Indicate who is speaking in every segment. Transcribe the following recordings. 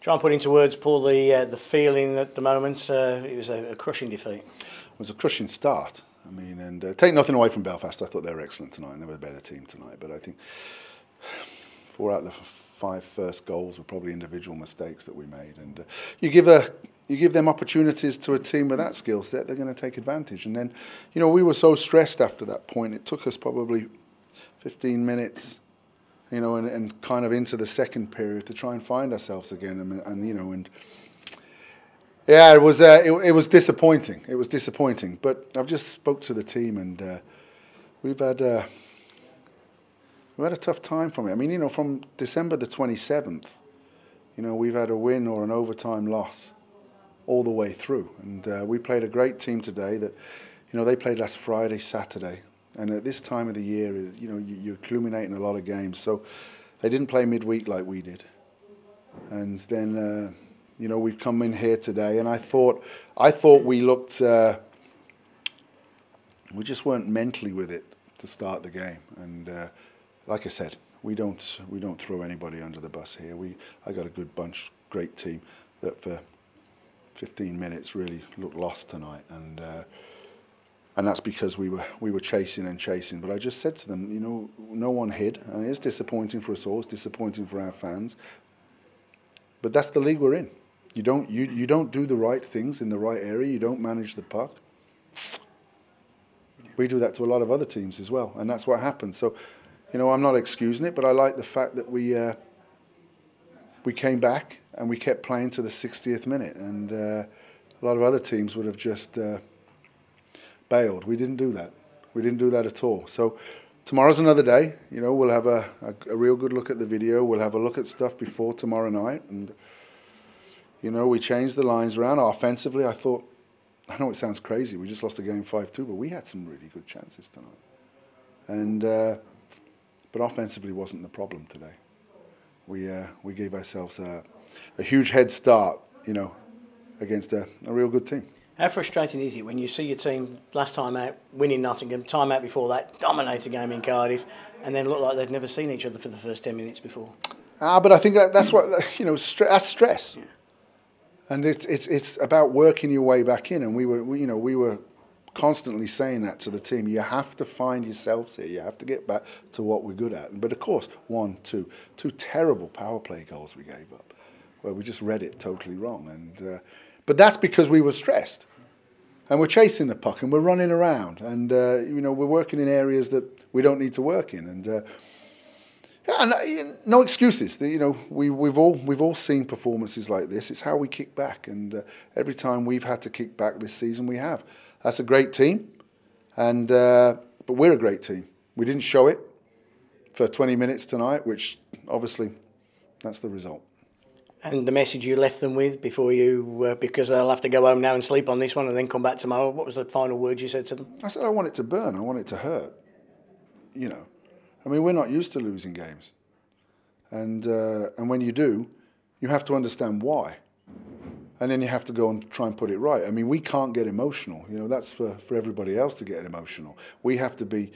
Speaker 1: Try and put into words, Paul, the feeling at the moment. It was a crushing defeat.
Speaker 2: It was a crushing start. I mean, and take nothing away from Belfast. I thought they were excellent tonight. They were a better team tonight. But I think 4 out of the 5 first goals were probably individual mistakes that we made. And you give them opportunities to a team with that skill set, they're going to take advantage. And then, you know, we were so stressed after that point. It took us probably 15 minutes, you know, and kind of into the second period to try and find ourselves again. And you know, and yeah, it was disappointing. It was disappointing. But I've just spoke to the team, and we've had a tough time from it. I mean, you know, from December the 27th, you know, we've had a win or an overtime loss all the way through. And we played a great team today that, you know, they played last Friday, Saturday. And at this time of the year, you know, you're culminating a lot of games. So they didn't play midweek like we did. And then, you know, we've come in here today, and I thought we looked, we just weren't mentally with it to start the game. And like I said, we don't throw anybody under the bus here. I got a good bunch, great team that for 15 minutes really looked lost tonight, and that's because we were chasing and chasing. But I just said to them, you know, no one hid, and it's disappointing for us all. It's disappointing for our fans, but that's the league we're in. You don't do the right things in the right area. You don't manage the puck. We do that to a lot of other teams as well, and that's what happened. So, you know, I'm not excusing it, but I like the fact that we came back and we kept playing to the 60th minute, and a lot of other teams would have just bailed. We didn't do that. We didn't do that at all. So tomorrow's another day. You know, we'll have a real good look at the video. We'll have a look at stuff before tomorrow night, and you know, we changed the lines around. Offensively, I thought, I know it sounds crazy, we just lost the game 5-2, but we had some really good chances tonight. And but offensively wasn't the problem today. We gave ourselves a huge head start, you know, against a real good team.
Speaker 1: How frustrating is it when you see your team last time out winning Nottingham, time out before that, dominate a game in Cardiff, and then look like they'd never seen each other for the first 10 minutes before?
Speaker 2: But I think that's what, you know, that's stress. Yeah. And it's about working your way back in, and we were constantly saying that to the team. You have to find yourselves here. You have to get back to what we're good at. But of course, two terrible power play goals we gave up, where we just read it totally wrong. And but that's because we were stressed, and we're chasing the puck, and we're running around, and you know, we're working in areas that we don't need to work in, and. Yeah, no excuses. You know, we've all seen performances like this. It's how we kick back, and every time we've had to kick back this season, we have. That's a great team, and but we're a great team. We didn't show it for 20 minutes tonight, which obviously that's the result.
Speaker 1: And the message you left them with before you, because they'll have to go home now and sleep on this one, and then come back tomorrow. What was the final word you said to them?
Speaker 2: I said I want it to burn. I want it to hurt. You know. I mean, we're not used to losing games, and when you do, you have to understand why, and then you have to go and try and put it right. I mean, we can't get emotional. You know, that's for everybody else to get emotional. We have to be,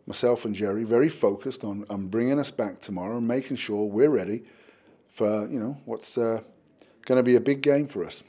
Speaker 2: myself and Jerry, very focused on bringing us back tomorrow and making sure we're ready for, you know, what's going to be a big game for us.